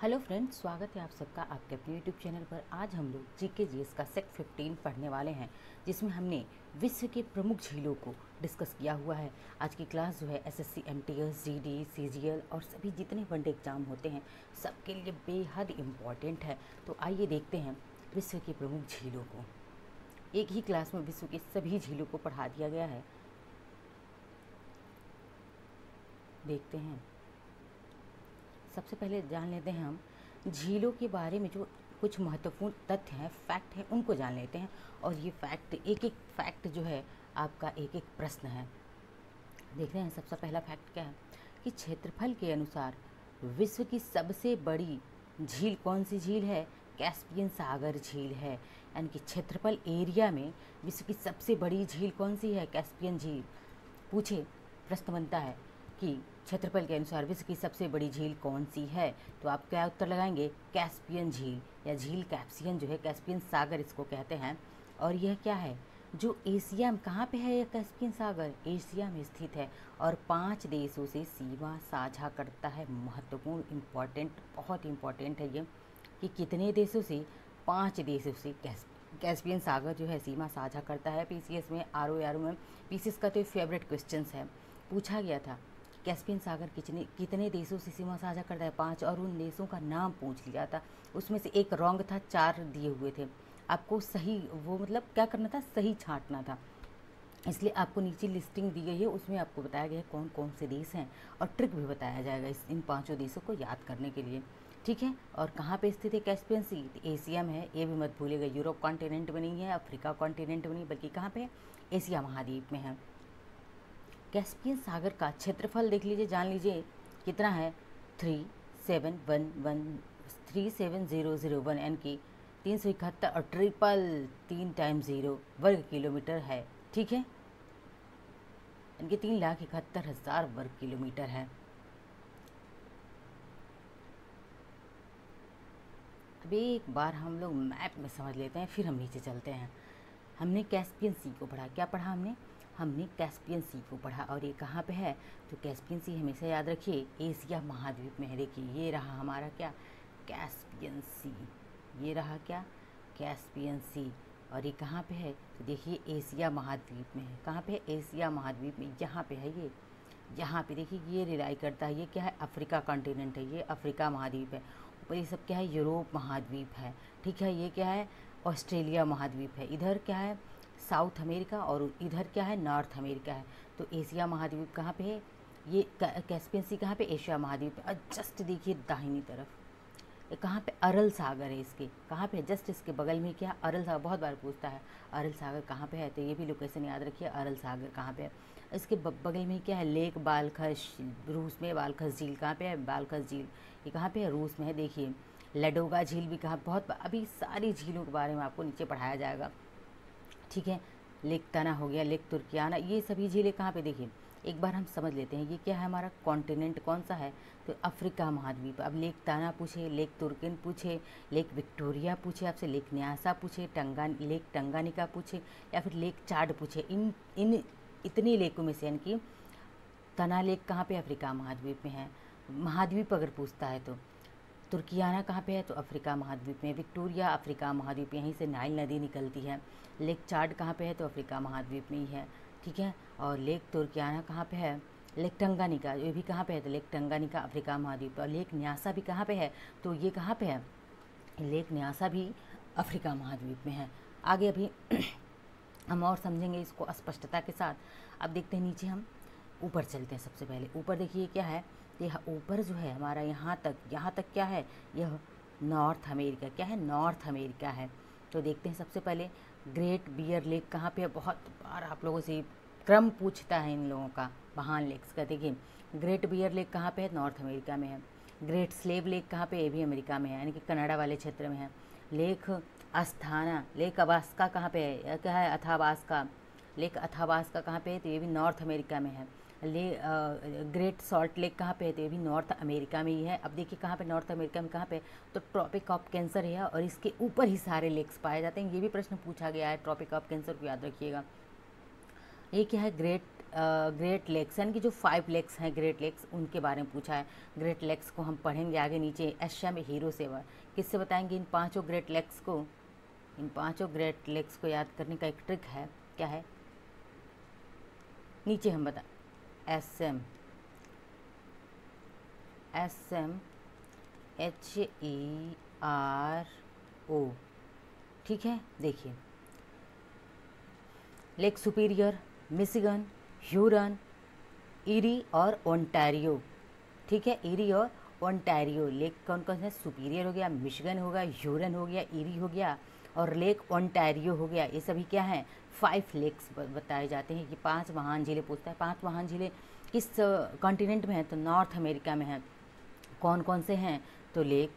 Hello friends, स्वागत है आप सबका आपके अपने यूट्यूब चैनल पर। आज हम लोग जीके जीएस का सेट 15 पढ़ने वाले हैं, जिसमें हमने विश्व के प्रमुख झीलों को डिस्कस किया हुआ है। आज की क्लास जो है एसएससी, एमटीएस, जीडी, सीजीएल और सभी जितने वनडे एग्जाम होते हैं सबके लिए बेहद इम्पॉर्टेंट है। तो आइए देखते हैं विश्व की प्रमुख झीलों को। एक ही क्लास में विश्व की सभी झीलों को पढ़ा दिया गया है। देखते हैं, सबसे पहले जान लेते हैं हम झीलों के बारे में जो कुछ महत्वपूर्ण तथ्य हैं, फैक्ट हैं, उनको जान लेते हैं। और ये फैक्ट, एक एक फैक्ट जो है आपका एक एक प्रश्न है। देखते हैं सबसे पहला फैक्ट क्या है कि क्षेत्रफल के अनुसार विश्व की सबसे बड़ी झील कौन सी झील है? कैस्पियन सागर झील है। यानी कि क्षेत्रफल एरिया में विश्व की सबसे बड़ी झील कौन सी है? कैस्पियन झील। पूछे, प्रश्न बनता है कि क्षेत्रफल के अनुसार विश्व की सबसे बड़ी झील कौन सी है? तो आप क्या उत्तर लगाएंगे? कैस्पियन झील या झील कैप्सियन जो है, कैस्पियन सागर इसको कहते हैं। और यह क्या है? जो एशिया में, कहाँ पे है यह कैस्पियन सागर? एशिया में स्थित है और 5 देशों से सीमा साझा करता है। महत्वपूर्ण, इम्पॉर्टेंट, बहुत इम्पॉर्टेंट है ये कि कितने देशों से? 5 देशों से कैस्पियन सागर जो है सीमा साझा करता है। पीसीएस में, आरओ में पीसीएस का तो फेवरेट क्वेश्चन है, पूछा गया था कैस्पियन सागर कितने देशों से सीमा साझा करता है? 5। और उन देशों का नाम पूछ लिया था, उसमें से एक रॉन्ग था, 4 दिए हुए थे। आपको सही, वो मतलब क्या करना था, सही छांटना था। इसलिए आपको नीचे लिस्टिंग दी गई है, उसमें आपको बताया गया है कौन कौन से देश हैं और ट्रिक भी बताया जाएगा इन 5 देशों को याद करने के लिए। ठीक है। और कहाँ पे स्थित है कैस्पियन सी? एशिया में है, ये भी मत भूलिएगा। यूरोप कॉन्टिनेंट में नहीं है, अफ्रीका कॉन्टिनेंट में नहीं, बल्कि कहाँ पे है? एशिया महाद्वीप में है। कैस्पियन सागर का क्षेत्रफल देख लीजिए, जान लीजिए कितना है? 37001 यानी कि 371 और ट्रिपल 3 टाइम्स 0 वर्ग किलोमीटर है। ठीक है, यानी कि 3,71,000 वर्ग किलोमीटर है। अब एक बार हम लोग मैप में समझ लेते हैं, फिर हम नीचे चलते हैं। हमने कैस्पियन सी को पढ़ा, क्या पढ़ा हमने कैस्पियन सी को पढ़ा। और ये कहाँ पे है? तो कैस्पियन सी हमेशा याद रखिए एशिया महाद्वीप में है। देखिए ये रहा हमारा क्या? कैस्पियन सी। ये रहा क्या? कैस्पियन सी। और ये कहाँ पे है? तो देखिए एशिया महाद्वीप में है। कहाँ पे है? एशिया महाद्वीप में, यहाँ पे है ये। यहाँ पे देखिए ये रिलाई करता है, ये क्या है? अफ्रीका कॉन्टिनेंट है, ये अफ्रीका महाद्वीप है। ऊपर ये सब क्या है? यूरोप महाद्वीप है। ठीक है, ये क्या है? ऑस्ट्रेलिया महाद्वीप है। इधर क्या है? South America. और इधर क्या है? नॉर्थ अमेरिका है। तो एशिया महाद्वीप कहाँ पे है? ये कैस्पियन सी कहाँ पे? एशिया महाद्वीप पे। जस्ट देखिए दाहिनी तरफ, ये कहाँ पे? अरल सागर है इसके। कहाँ पे? जस्ट इसके बगल में क्या? अरल सागर। बहुत बार पूछता है अरल सागर कहाँ पे है, तो ये भी लोकेशन याद रखिए, अरल सागर कहाँ पे है। इसके बगल में क्या है? लेक बालखश, रूस में। बालखश झील कहाँ पे है? बालखश झील ये कहाँ पे है? रूस में है। देखिए लडोगा झील भी कहाँ? बहुत अभी सारी झीलों के बारे में आपको नीचे पढ़ाया जाएगा। ठीक है, लेक तना हो गया, लेक तुर्कियाना, ये सभी झीलें कहाँ पे? देखिए एक बार हम समझ लेते हैं, ये क्या है हमारा? कॉन्टिनेंट कौन सा है? तो अफ्रीका महाद्वीप। अब लेक ताना पूछे, लेक तुर्किन पूछे, लेक विक्टोरिया पूछे आपसे, लेक न्यासा पूछे, लेक टंगानिका पूछे, या फिर लेक चाड पूछे, इन इतनी लेकों में से, यानी कि तना लेक कहाँ पे? अफ्रीका महाद्वीप में है। महाद्वीप अगर पूछता है तो तुर्कियाना कहाँ पे है? तो अफ्रीका महाद्वीप में। विक्टोरिया अफ्रीका महाद्वीप, यहीं से नाइल नदी निकलती है। लेक चाड कहाँ पे है? तो अफ्रीका महाद्वीप में ही है। ठीक है, और लेक तुर्कियाना कहाँ पे है? लेक टंगानिका, ये भी कहाँ पे है? तो लेक टंगानिका अफ्रीका महाद्वीप। और लेक न्यासा भी कहाँ पे है? तो ये कहाँ पे है? लेक न्यासा भी अफ्रीका महाद्वीप में है। आगे अभी हम और समझेंगे इसको स्पष्टता के साथ। अब देखते हैं नीचे, हम ऊपर चलते हैं। सबसे पहले ऊपर देखिए क्या है? यह ऊपर जो है हमारा, यहाँ तक क्या है? यह नॉर्थ अमेरिका। क्या है? नॉर्थ अमेरिका है। तो देखते हैं सबसे पहले ग्रेट बियर लेक कहाँ पे है? बहुत बार आप लोगों से क्रम पूछता है इन लोगों का, महान लेक्स का। देखिए ग्रेट बियर लेक कहाँ पे है? नॉर्थ अमेरिका में है। ग्रेट स्लेव लेक कहाँ पे? ये भी अमेरिका में है, यानी कि कनाडा वाले क्षेत्र में है। लेक अस्थाना, लेक अबास्का कहाँ पे है? क्या है? अथाबास्का, लेक अथाबास्का कहाँ पे है? तो ये भी नॉर्थ अमेरिका में है। ग्रेट सॉल्ट लेक कहाँ पे है? तो ये भी नॉर्थ अमेरिका में ही है। अब देखिए कहाँ पे? नॉर्थ अमेरिका में कहाँ पे? तो ट्रॉपिक ऑफ कैंसर है, और इसके ऊपर ही सारे लेक्स पाए जाते हैं। ये भी प्रश्न पूछा गया है, ट्रॉपिक ऑफ कैंसर को याद रखिएगा। ये क्या है? ग्रेट ग्रेट लेक्स यानी कि जो 5 लेक्स हैं ग्रेट लेक्स, उनके बारे में पूछा है। ग्रेट लेक्स को हम पढ़ेंगे आगे नीचे एशिया में हीरो से। किससे बताएंगे इन पांचों ग्रेट लेक्स को? इन पांचों ग्रेट लेक्स को याद करने का एक ट्रिक है, क्या है नीचे हम बता SM HERO, ठीक है। देखिए Lake Superior, Michigan, Huron, Erie और ओंटारियो, ठीक है। ईरी और ओंटारियो लेक कौन कौन से? सुपीरियर हो गया, मिशिगन हो गया, ह्यूरन हो गया, ईरी हो गया और लेक ओंटारियो हो गया। ये सभी क्या हैं? 5 लेक्स बताए जाते हैं कि 5 महान झीलें पूछता है। 5 महान झीलें किस कॉन्टिनेंट में है? तो नॉर्थ अमेरिका में है। कौन कौन से हैं? तो लेक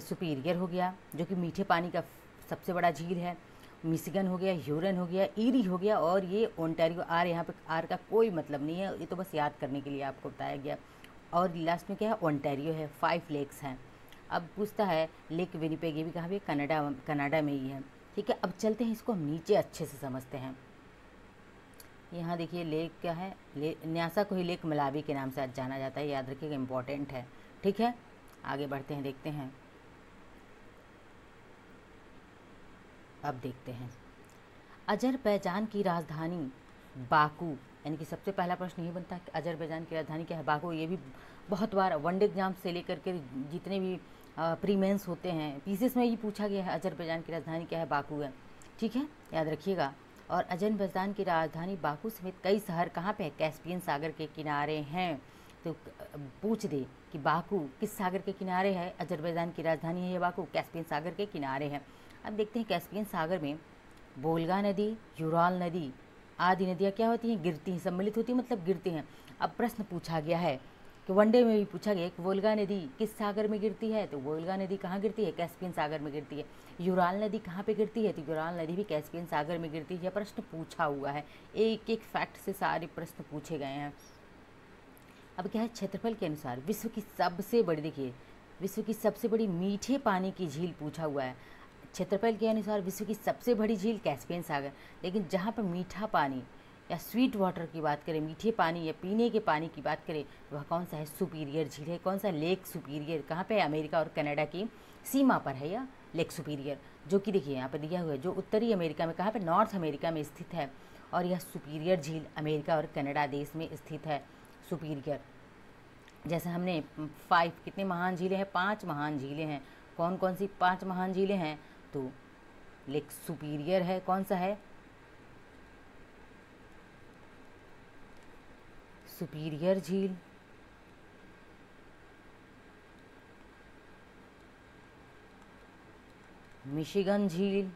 सुपीरियर हो गया जो कि मीठे पानी का सबसे बड़ा झील है, मिशिगन हो गया, ह्यूरन हो गया, ईरी हो गया और ये ओंटारियो। आर यहाँ पे आर का कोई मतलब नहीं है, ये तो बस याद करने के लिए आपको बताया गया। और लास्ट में क्या है? ओंटारियो है। 5 लेक्स हैं। अब पूछता है लेक विनिपेग, ये भी कहाँ पे? कनाडा में ही है, ठीक है। अब चलते हैं इसको हम नीचे अच्छे से समझते हैं। यहाँ देखिए लेक क्या है? न्यासा को ही लेक मलावी के नाम से आज जाना जाता है, याद रखिएगा, इम्पॉर्टेंट है, ठीक है। आगे बढ़ते हैं, देखते हैं। अब देखते हैं अजरबैजान की राजधानी बाकू, यानी कि सबसे पहला प्रश्न ये बनता है कि अजरबैजान की राजधानी क्या है? बाकू। ये भी बहुत बार वनडे एग्जाम से लेकर के जितने भी प्रीमेंस होते हैं पीसीएस में ही पूछा गया है, अजरबैजान की राजधानी क्या है? बाकू है, ठीक है, याद रखिएगा। और अजरबैजान की राजधानी बाकू समेत कई शहर कहाँ पे है? कैस्पियन सागर के किनारे हैं। तो पूछ दे कि बाकू किस सागर के किनारे है? अजरबैजान की राजधानी है ये बाकू, कैस्पियन सागर के किनारे है। अब देखते हैं कैस्पियन सागर में वोल्गा नदी, यूराल नदी आदि नदियाँ क्या होती हैं? गिरती हैं, सम्मिलित होती हैं, मतलब गिरती हैं। अब प्रश्न पूछा गया है कि वनडे में भी पूछा गया कि वोल्गा नदी किस सागर में गिरती है? तो वोल्गा नदी कहाँ गिरती है? कैस्पियन सागर में गिरती है। यूराल नदी कहाँ पे गिरती है? तो यूराल नदी भी कैस्पियन सागर में गिरती है। प्रश्न पूछा हुआ है, एक एक फैक्ट से सारे प्रश्न पूछे गए हैं। अब क्या है? क्षेत्रफल के अनुसार विश्व की सबसे बड़ी, देखिए विश्व की सबसे बड़ी मीठे पानी की झील पूछा हुआ है। क्षेत्रफल के अनुसार विश्व की सबसे बड़ी झील कैस्पियन सागर, लेकिन जहाँ पर मीठा पानी या स्वीट वाटर की बात करें, मीठे पानी या पीने के पानी की बात करें, तो वह कौन सा है? सुपीरियर झील है। कौन सा? Lake superior. कहाँ पे है? अमेरिका और कनाडा की सीमा पर है यह लेक सुपीरियर, जो कि देखिए यहाँ पर दिया हुआ है, जो उत्तरी अमेरिका में, कहाँ पे? नॉर्थ अमेरिका में स्थित है। और यह सुपीरियर झील अमेरिका और कनाडा देश में स्थित है। सुपीरियर, जैसे हमने 5 कितने महान झीलें हैं? 5 महान झीलें हैं। कौन कौन सी 5 महान झीलें हैं? तो लेक सुपीरियर है। कौन सा है? सुपीरियर झील, मिशिगन झील,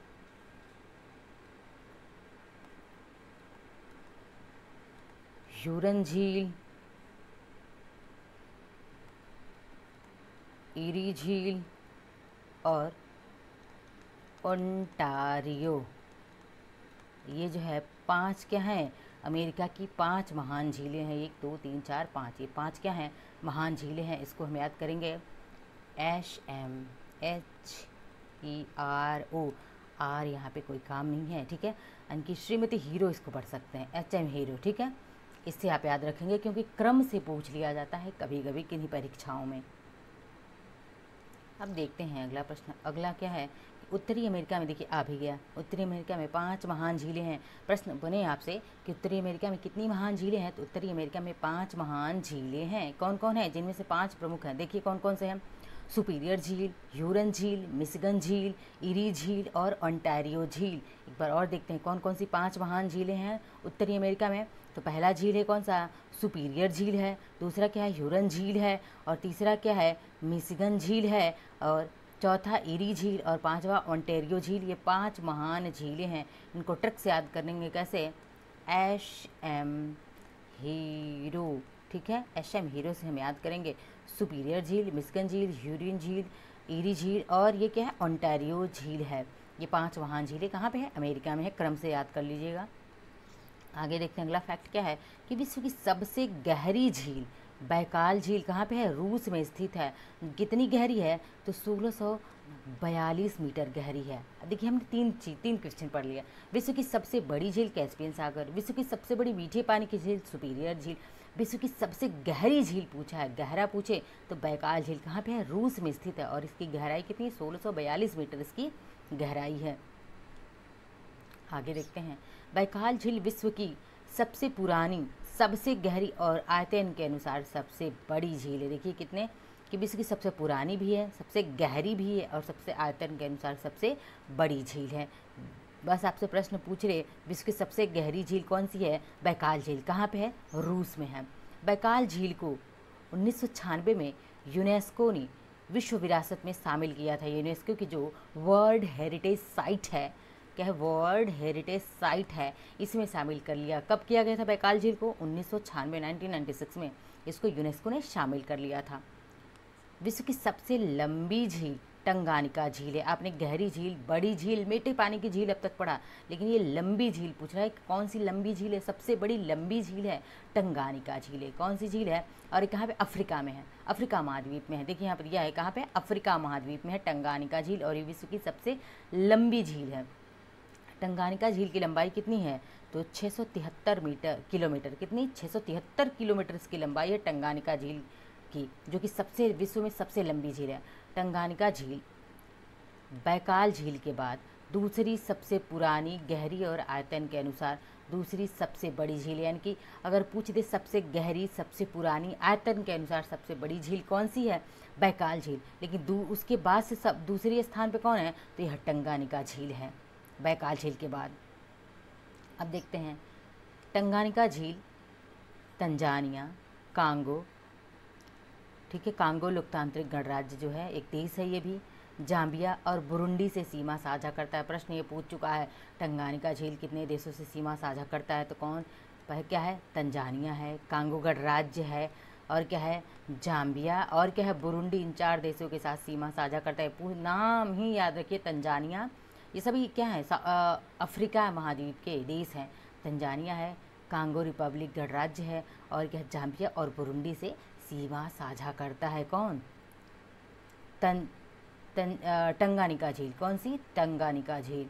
ह्यूरन झील, ईरी झील और ओंटारियो। ये जो है 5 क्या हैं? अमेरिका की 5 महान झीलें हैं। 1 2 3 4 5, ये 5 क्या हैं? महान झीलें हैं। इसको हम याद करेंगे SMHERO। आर यहाँ पे कोई काम नहीं है, ठीक है। इनकी श्रीमती हीरो इसको पढ़ सकते हैं, HM हीरो, ठीक है। इससे आप याद रखेंगे क्योंकि क्रम से पूछ लिया जाता है कभी कभी किन्हीं परीक्षाओं में। अब देखते हैं अगला प्रश्न। अगला क्या है? उत्तरी अमेरिका में, देखिए आ भी गया, उत्तरी अमेरिका में 5 महान झीलें हैं। प्रश्न बने आपसे कि उत्तरी अमेरिका में कितनी महान झीलें हैं? तो उत्तरी अमेरिका में 5 महान झीलें हैं। कौन कौन है? जिनमें से 5 प्रमुख हैं। देखिए कौन कौन से हैं? सुपीरियर झील, ह्यूरन झील, मिशिगन झील, ईरी झील और ओंटारियो झील। एक बार और देखते हैं कौन कौन सी 5 महान झीलें हैं उत्तरी अमेरिका में। तो पहला झील है कौन सा? सुपीरियर झील है। दूसरा क्या है? ह्यूरन झील है। और तीसरा क्या है? मिशिगन झील है। और चौथा ईरी झील और 5वां ओंटारियो झील। ये 5 महान झीलें हैं। इनको ट्रिक से याद करेंगे कैसे? HM हीरो, ठीक है। HM हीरो से हम याद करेंगे सुपीरियर झील, मिशिगन झील, ह्यूरन झील, ईरी झील और ये क्या है? ओंटारियो झील है। ये 5 महान झीलें कहाँ पे है? अमेरिका में है। क्रम से याद कर लीजिएगा। आगे देखते हैं अगला फैक्ट क्या है कि विश्व की सबसे गहरी झील बैकाल झील कहाँ पे है? रूस में स्थित है। कितनी गहरी है? तो 1642 मीटर गहरी है। देखिए हमने तीन क्वेश्चन पढ़ लिया। विश्व की सबसे बड़ी झील कैस्पियन सागर, विश्व की सबसे बड़ी मीठे पानी की झील सुपीरियर झील, विश्व की सबसे गहरी झील पूछा है, गहरा पूछे तो बैकाल झील कहाँ पे है? रूस में स्थित है और इसकी गहराई कितनी है? 1642 मीटर इसकी गहराई है। आगे देखते हैं, बैकाल झील विश्व की सबसे पुरानी, सबसे गहरी और आयतन के अनुसार सबसे बड़ी झील है। देखिए कितने कि विश्व की सबसे पुरानी भी है, सबसे गहरी भी है और सबसे आयतन के अनुसार सबसे बड़ी झील है। बस आपसे प्रश्न पूछ रहे, विश्व की सबसे गहरी झील कौन सी है? बैकाल झील। कहाँ पे है? रूस में है। बैकाल झील को 1996 में यूनेस्को ने विश्व विरासत में शामिल किया था। यूनेस्को की जो वर्ल्ड हेरिटेज साइट है, क्या है? वर्ल्ड हेरिटेज साइट है, इसमें शामिल कर लिया। कब किया गया था बैकाल झील को? 1996 1996 में इसको यूनेस्को ने शामिल कर लिया था। विश्व की सबसे लंबी झील टंगानिका झील है। आपने गहरी झील, बड़ी झील, मीठे पानी की झील अब तक पढ़ा, लेकिन ये लंबी झील पूछ रहा है कि कौन सी लंबी झील है? सबसे बड़ी लंबी झील है टंगानिका झील है। कौन सी झील है? और ये कहाँ पे? अफ्रीका में है, अफ्रीका महाद्वीप में है। देखिए यहाँ पर दिया है कहाँ पे? अफ्रीका महाद्वीप में है टंगानिका झील और ये विश्व की सबसे लंबी झील है। टंगानिका झील की लंबाई कितनी है? तो 673 किलोमीटर। कितनी? 673 किलोमीटर इसकी लंबाई है टंगानिका झील की, जो कि सबसे विश्व में सबसे लंबी झील है। टंगानिका झील बैकाल झील के बाद दूसरी सबसे पुरानी, गहरी और आयतन के अनुसार दूसरी सबसे बड़ी झील, यानी कि अगर पूछ दे सबसे गहरी, सबसे पुरानी, आयतन के अनुसार सबसे बड़ी झील कौन सी है? बैकाल झील। लेकिन उसके बाद से सब दूसरे स्थान पे कौन है? तो यह टंगानिका झील है बैकाल झील के बाद। अब देखते हैं, टंगानिका झील तंजानिया, कांगो, ठीक है, कांगो लोकतांत्रिक गणराज्य जो है एक देश है, ये भी जाम्बिया और बुरुंडी से सीमा साझा करता है। प्रश्न ये पूछ चुका है, टंगानिका झील कितने देशों से सीमा साझा करता है? तो कौन क्या है? तंजानिया है, कांगो गणराज्य है, और क्या है? जाम्बिया, और क्या है? बुरुंडी। इन 4 देशों के साथ सीमा साझा करता है। नाम ही याद रखिए, तंजानिया। ये सभी क्या है? अफ्रीका महाद्वीप के देश हैं। तंजानिया है, कांगो रिपब्लिक गणराज्य है, और क्या? जाम्बिया और बुरुंडी से सीमा साझा करता है। कौन? टंगानिका झील। कौन सी? टंगानिका झील।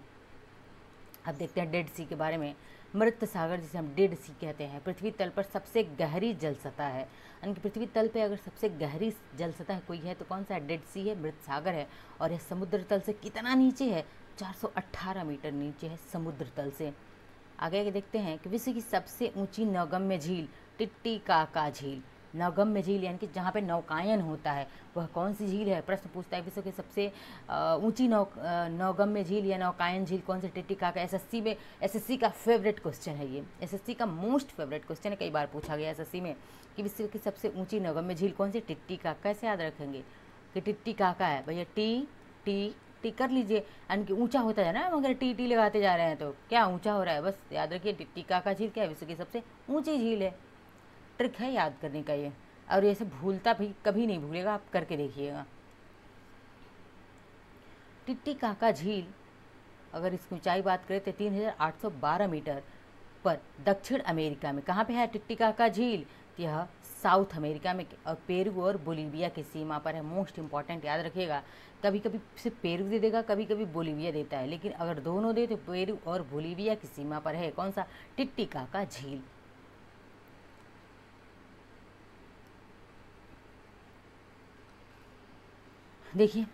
अब देखते हैं डेड सी के बारे में। मृत सागर जिसे हम डेड सी कहते हैं, पृथ्वी तल पर सबसे गहरी जल सतह है। यानी कि पृथ्वी तल पे अगर सबसे गहरी जल सतह कोई है तो कौन सा? डेड सी है, मृत सागर है। और यह समुद्र तल से कितना नीचे है? 418 मीटर नीचे है समुद्र तल से। आगे देखते हैं कि विश्व की सबसे ऊंची नौगम्य झील टिटिकाका झील। नौगम्य झील यानी कि जहाँ पे नौकायन होता है, वह कौन सी झील है? प्रश्न पूछता है विश्व की सबसे ऊंची नौगम्य झील या नौकायन झील कौन सी? टिटिकाका। एसएससी में, एसएससी का फेवरेट क्वेश्चन है ये, एसएससी का मोस्ट फेवरेट क्वेश्चन है। कई बार पूछा गया एसएससी में कि विश्व की सबसे ऊंची नौगम्य झील कौन सी? टिटिकाका। कैसे याद रखेंगे कि टिटिकाका है भैया? टी टी टी कर लीजिए, यानी कि ऊंचा होता है ना, मगर टी टी लगाते जा रहे हैं तो क्या ऊंचा हो रहा है? बस याद रखिए टिटिकाका झील क्या है? विश्व की सबसे ऊंची झील है। ट्रिक है याद करने का ये, और ऐसे भूलता भी कभी नहीं भूलेगा, आप करके देखिएगा। टिटिकाका झील अगर इसकी ऊंचाई बात करें तो 3812 मीटर पर दक्षिण अमेरिका में। कहाँ पे है टिटिकाका झील? यह साउथ अमेरिका में और पेरू और बोलीविया की सीमा पर है। मोस्ट इंपॉर्टेंट याद रखिएगा, कभी कभी सिर्फ पेरू दे देगा, कभी कभी बोलीविया देता है, लेकिन अगर दोनों दे तो पेरू और बोलीविया की सीमा पर है। कौन सा? टिटिकाका झील। देखिए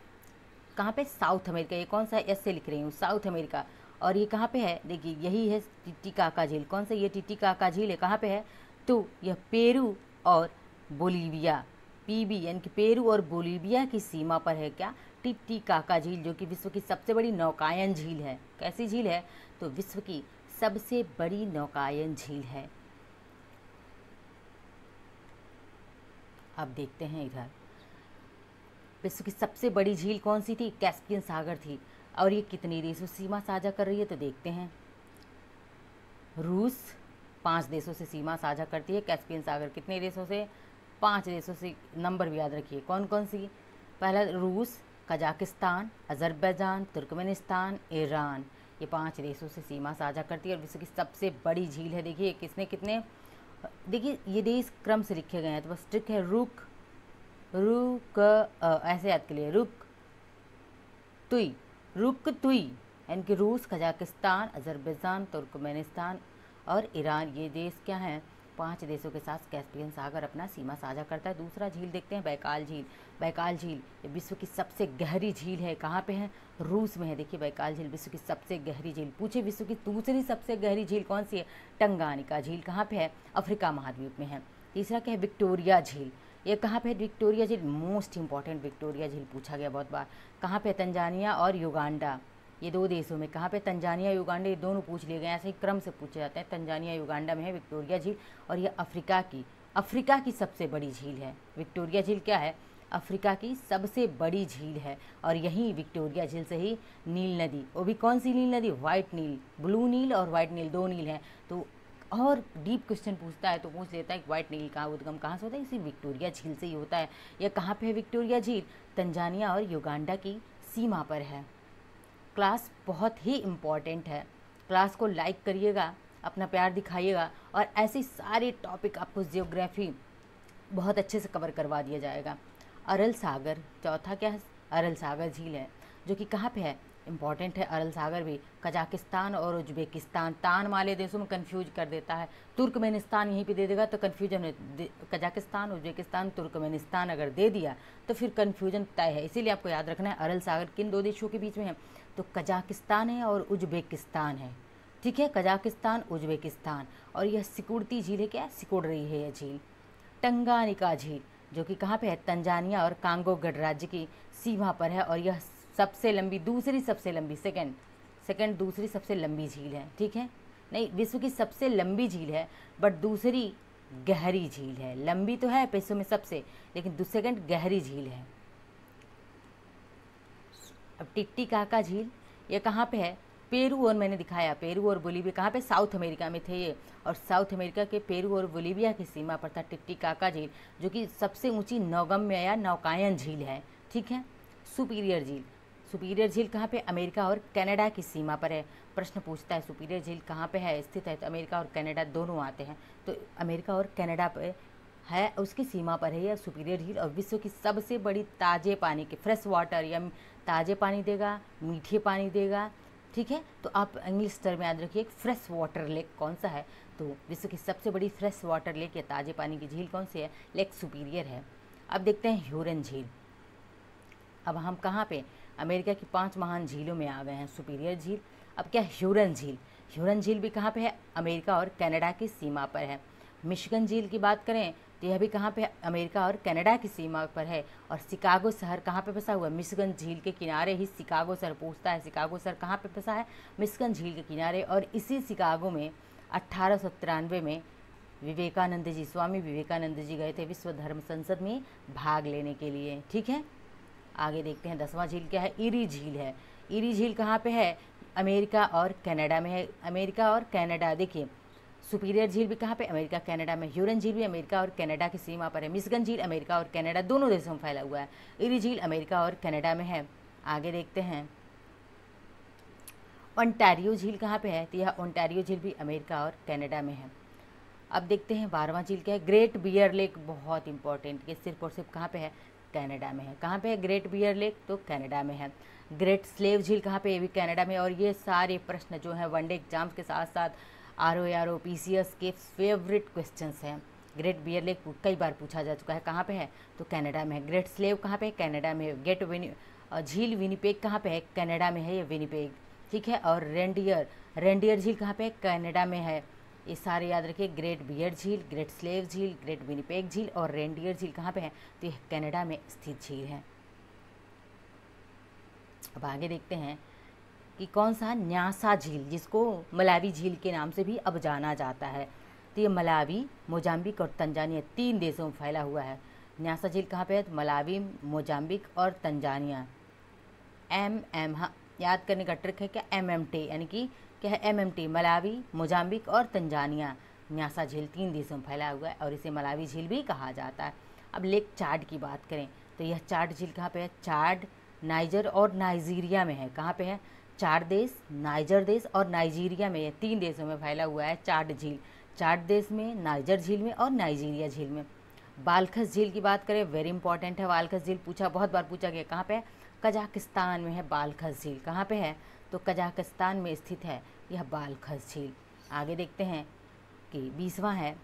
कहाँ पे? South America. ये कौन सा है? एस से लिख रही हूँ, साउथ अमेरिका। और ये कहाँ पे है? देखिए यही है टिटिकाका झील। कौन सा? ये टिटिकाका झील है। कहाँ पे है? तो यह पेरू और बोलीविया, पीबी यानी कि पेरू और बोलीविया की सीमा पर है। क्या? टिटिकाका झील, जो कि विश्व की सबसे बड़ी नौकायन झील है। कैसी झील है? तो विश्व की सबसे बड़ी नौकायन झील है। अब देखते हैं इधर, विश्व की सबसे बड़ी झील कौन सी थी? कैस्पियन सागर थी। और ये कितनी देशों से सीमा साझा कर रही है? तो देखते हैं, रूस 5 देशों से सीमा साझा करती है। कैस्पियन सागर कितने देशों से? 5 देशों से। नंबर भी याद रखिए कौन कौन सी। पहला रूस, कजाकिस्तान, अजरबैजान, तुर्कमेनिस्तान, ईरान। ये 5 देशों से सीमा साझा करती है और विश्व की सबसे बड़ी झील है। देखिए किसने कितने देखिए ये देश क्रम से लिखे गए हैं, तो बस ट्रिक है रुक रुक ऐसे याद के लिए रुक तुई यानी कि रूस, कजाकिस्तान, अजरबैजान, तुर्कमेनिस्तान और ईरान, ये देश क्या हैं, 5 देशों के साथ कैस्पियन सागर अपना सीमा साझा करता है। दूसरा झील देखते हैं बैकाल झील। बैकाल झील ये विश्व की सबसे गहरी झील है, कहाँ पे है, रूस में है। देखिए बैकाल झील विश्व की सबसे गहरी झील। पूछे विश्व की दूसरी सबसे गहरी झील कौन सी है, टंगानिका झील, कहाँ पे है, अफ्रीका महाद्वीप में है। तीसरा क्या है, विक्टोरिया झील, ये कहाँ पे है, विक्टोरिया झील, मोस्ट इंपॉर्टेंट विक्टोरिया झील पूछा गया बहुत बार। कहाँ पे, तंजानिया और युगांडा, ये 2 देशों में। कहाँ पे, तंजानिया युगांडा, ये दोनों पूछ लिए गए, ऐसे ही क्रम से पूछे जाते हैं। तंजानिया युगांडा में है विक्टोरिया झील, और ये अफ्रीका की सबसे बड़ी झील है। विक्टोरिया झील क्या है, अफ्रीका की सबसे बड़ी झील है। और यहीं विक्टोरिया झील से ही नील नदी, वो भी कौन सी नील नदी, वाइट नील, ब्लू नील और वाइट नील, 2 नील हैं। तो और डीप क्वेश्चन पूछता है तो पूछ लेता है कि वाइट नील का उद्गम कहाँ से होता है, इसी विक्टोरिया झील से ही होता है। यह कहाँ पे है विक्टोरिया झील, तंजानिया और युगांडा की सीमा पर है। क्लास बहुत ही इम्पॉर्टेंट है, क्लास को लाइक करिएगा, अपना प्यार दिखाइएगा, और ऐसे सारे टॉपिक आपको जियोग्राफी बहुत अच्छे से कवर करवा दिया जाएगा। अरल सागर, चौथा क्या है, अरल सागर झील है, जो कि कहाँ पे है, इम्पॉर्टेंट है। अरल सागर भी कजाकिस्तान और उज्बेकिस्तान, तान वाले देशों में कंफ्यूज कर देता है। तुर्कमेनिस्तान यहीं पे दे देगा तो कन्फ्यूजन है, कजाकिस्तान, उज्बेकिस्तान, तुर्कमेनिस्तान अगर दे दिया तो फिर कन्फ्यूजन तय है। इसीलिए आपको याद रखना है अरल सागर किन 2 देशों के बीच में है, तो कजाकिस्तान है और उज्बेकिस्तान है। ठीक है, कजाकिस्तान, उज्बेकिस्तान। और यह सिकुड़ती झील है, क्या सिकुड़ रही है यह झील। टंगानिका झील, जो कि कहाँ पे है, तंजानिया और कांगो गणराज्य की सीमा पर है, और यह सबसे लंबी, दूसरी सबसे लंबी, सेकंड दूसरी सबसे लंबी झील है। ठीक है, नहीं विश्व की सबसे लंबी झील है, बट दूसरी गहरी झील है। लंबी तो है विश्व में सबसे, लेकिन सेकंड गहरी झील है। अब टिटिकाका झील, ये कहाँ पे है, पेरू, और मैंने दिखाया पेरू और बोलीविया कहाँ पे, साउथ अमेरिका में थे ये, और साउथ अमेरिका के पेरू और बोलीविया की सीमा पर था टिटिकाका झील, जो कि सबसे ऊंची नौगम्य या नौकायन झील है। ठीक है, सुपीरियर झील कहाँ पे, अमेरिका और कनाडा की सीमा पर है। प्रश्न पूछता है सुपीरियर झील कहाँ पे है, स्थित है, तो अमेरिका और कनाडा दोनों आते हैं, तो अमेरिका और कनाडा पे है, उसकी सीमा पर है यह सुपीरियर झील। और विश्व की सबसे बड़ी ताजे पानी के, फ्रेश वाटर, या ताजे पानी देगा, मीठे पानी देगा। ठीक है, तो आप इंग्लिश टर्म में याद रखिए, फ्रेश वाटर लेक कौन सा है, तो विश्व की सबसे बड़ी फ्रेश वाटर लेक या ताजे पानी की झील कौन सी है, लेक सुपीरियर है। अब देखते हैं ह्यूरन झील। अब हम कहाँ पे, अमेरिका की 5 महान झीलों में आ गए हैं, सुपीरियर झील। अब क्या, ह्यूरन झील भी कहाँ पे है, अमेरिका और कनाडा की सीमा पर है। मिशिगन झील की बात करें तो यह भी कहाँ पे, अमेरिका और कनाडा की सीमा पर है। और शिकागो शहर कहाँ पे बसा हुआ है, मिशिगन झील के किनारे ही शिकागो शहर पूछता है, शिकागो शहर कहाँ पे बसा है, मिशिगन झील के किनारे। और इसी शिकागो में 1893 में स्वामी विवेकानंद जी गए थे विश्व धर्म संसद में भाग लेने के लिए। ठीक है, आगे देखते हैं 10वां झील क्या है, इरी झील है। इरी झील कहाँ पे है, अमेरिका और कनाडा में है, अमेरिका और कनाडा। देखिए सुपीरियर झील भी कहाँ पे, अमेरिका कनाडा में। ह्यूरन झील भी अमेरिका और कनाडा की सीमा पर है। मिशिगन झील अमेरिका और कनाडा दोनों देशों में फैला हुआ है। इरी झील अमेरिका और कनाडा में है। आगे देखते हैं ओंटारियो झील कहाँ पे है, तो यह ओंटारियो झील भी अमेरिका और कनाडा में है। अब देखते हैं 12वां झील क्या है, ग्रेट बियर लेक, बहुत इंपॉर्टेंट, ये सिर्फ और सिर्फ कहाँ पे है, कनाडा में है। कहाँ पे है ग्रेट बियर लेक, तो कनाडा में है। ग्रेट स्लेव झील कहाँ पे, ये भी कनाडा में। और ये सारे प्रश्न जो हैं वनडे एग्जाम्स के साथ साथ RO PCS के फेवरेट क्वेश्चंस हैं। ग्रेट बियर लेक कई बार पूछा जा चुका है, कहाँ पे है, तो कनाडा में है। ग्रेट स्लेव कहाँ पे है, कनाडा में है। झील विनिपेग कहाँ पे है, कनाडा में है ये विनिपेग। ठीक है, और रेंडियर झील कहाँ पे है, कनाडा में है। ये सारे याद रखिए, ग्रेट बियर झील, ग्रेट स्लेव झील, ग्रेट विनिपेग झील और रेंडियर झील कहाँ पे है, तो यह कनाडा में स्थित झील है। अब आगे देखते हैं कि कौन सा, न्यासा झील, जिसको मलावी झील के नाम से भी अब जाना जाता है, तो ये मलावी, मोजाम्बिक और तंजानिया 3 देशों में फैला हुआ है। न्यासा झील कहाँ पे है, तो मलावी, मोजाम्बिक और तंजानिया। हाँ, याद करने का ट्रिक है क्या, MMT, यानी कि क्या है, MMT, मलावी, मोजाम्बिक और तंजानिया। न्यासा झील 3 देशों में फैला हुआ है और इसे मलावी झील भी कहा जाता है। अब लेक चाड की बात करें तो यह चाड झील कहाँ पे है, चाड नाइजर और नाइजीरिया में है। कहाँ पे है, चाड देश, नाइजर देश और नाइजीरिया में, 3 देशों में फैला हुआ है चाड झील। चाड देश में, नाइजर झील में और नाइजीरिया झील में। बालखस झील की बात करें, वेरी इंपॉर्टेंट है बालखस झील, बहुत बार पूछा गया। कहाँ पे है? कजाकिस्तान में है बालखस झील। कहाँ पे है? तो कजाकिस्तान में स्थित है यह बालखस झील। आगे देखते हैं कि 20वां है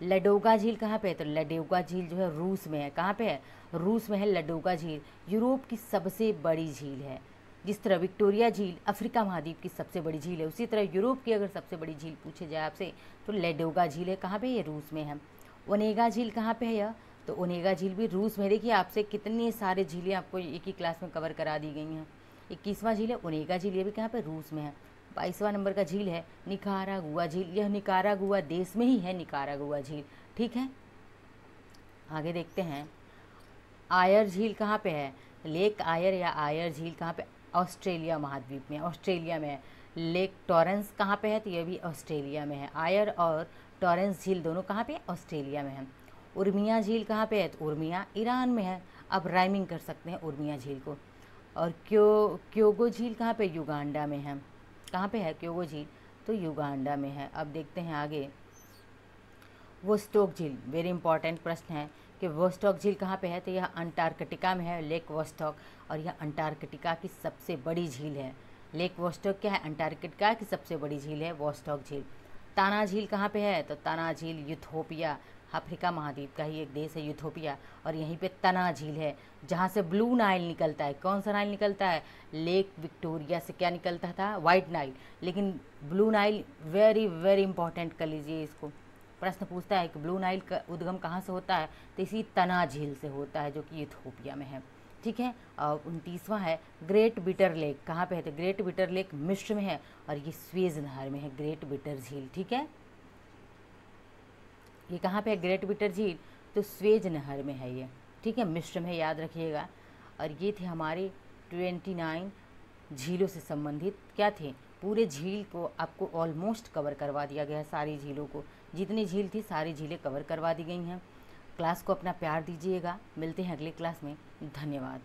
लडोगा झील। कहाँ पे है? तो लडोगा झील जो है रूस में है। कहाँ पे है? रूस में है लडोगा झील। यूरोप की सबसे बड़ी झील है। जिस तरह विक्टोरिया झील अफ्रीका महाद्वीप की सबसे बड़ी झील है, उसी तरह यूरोप की अगर सबसे बड़ी झील पूछे जाए आपसे तो लडोगा झील है। कहाँ पे? ये रूस में है। ओनेगा झील कहाँ पे है यह? तो ओनेगा झील भी रूस में। देखिए आपसे कितने सारे झीलें आपको एक ही क्लास में कवर करा दी गई हैं। 21वां झील है ओनेगा झील, ये भी कहाँ पे? रूस में है। 22वां नंबर का झील है निकारागुआ झील। यह निकारागुआ देश में ही है निकारागुआ झील। ठीक है, आगे देखते हैं आयर झील कहाँ पे है? लेक आयर या आयर झील कहाँ पे? ऑस्ट्रेलिया महाद्वीप में, ऑस्ट्रेलिया में है। लेक टॉरेंस कहाँ पे है? तो यह भी ऑस्ट्रेलिया में है। आयर और टॉरेंस झील दोनों कहाँ पे? ऑस्ट्रेलिया में है। उर्मिया झील कहाँ पे है? तो उर्मिया ईरान में है। अब राइमिंग कर सकते हैं उर्मिया झील को। और क्योगो झील कहाँ पे? युगांडा में है। कहाँ पे है क्योगो झील? तो युगांडा में है। अब देखते हैं आगे वोस्टोक झील, वेरी इंपॉर्टेंट प्रश्न है कि वोस्टोक झील कहाँ पे है? तो यह अंटार्कटिका में है, लेक वोस्टोक, और यह अंटार्कटिका की सबसे बड़ी झील है। लेक वोस्टोक क्या है? अंटार्कटिका की सबसे बड़ी झील है वोस्टोक झील। ताना झील कहाँ पे है? तो ताना झील यूथोपिया, अफ्रीका महाद्वीप का ही एक देश है यूथोपिया, और यहीं पे तना झील है जहाँ से ब्लू नाइल निकलता है। कौन सा नाइल निकलता है? लेक विक्टोरिया से क्या निकलता था? वाइट नाइल, लेकिन blue Nile very very important कर लीजिए इसको। प्रश्न पूछता है कि ब्लू नाइल का उद्गम कहाँ से होता है? तो इसी तना झील से होता है जो कि इथियोपिया में है। ठीक है, और 29वां है ग्रेट बिटर लेक। कहाँ पे है? तो ग्रेट बिटर लेक मिस्र में है, और ये स्वेज नहर में है ग्रेट बिटर झील। ठीक है, ये कहाँ पे है ग्रेट बिटर झील? तो स्वेज नहर में है ये। ठीक है, मिस्र में, याद रखिएगा। और ये थे हमारे 29 झीलों से संबंधित क्या थे? पूरे झील को आपको ऑलमोस्ट कवर करवा दिया गया है। सारी झीलों को, जितनी झील थी सारी झीलें कवर करवा दी गई हैं। क्लास को अपना प्यार दीजिएगा। मिलते हैं अगले क्लास में। धन्यवाद।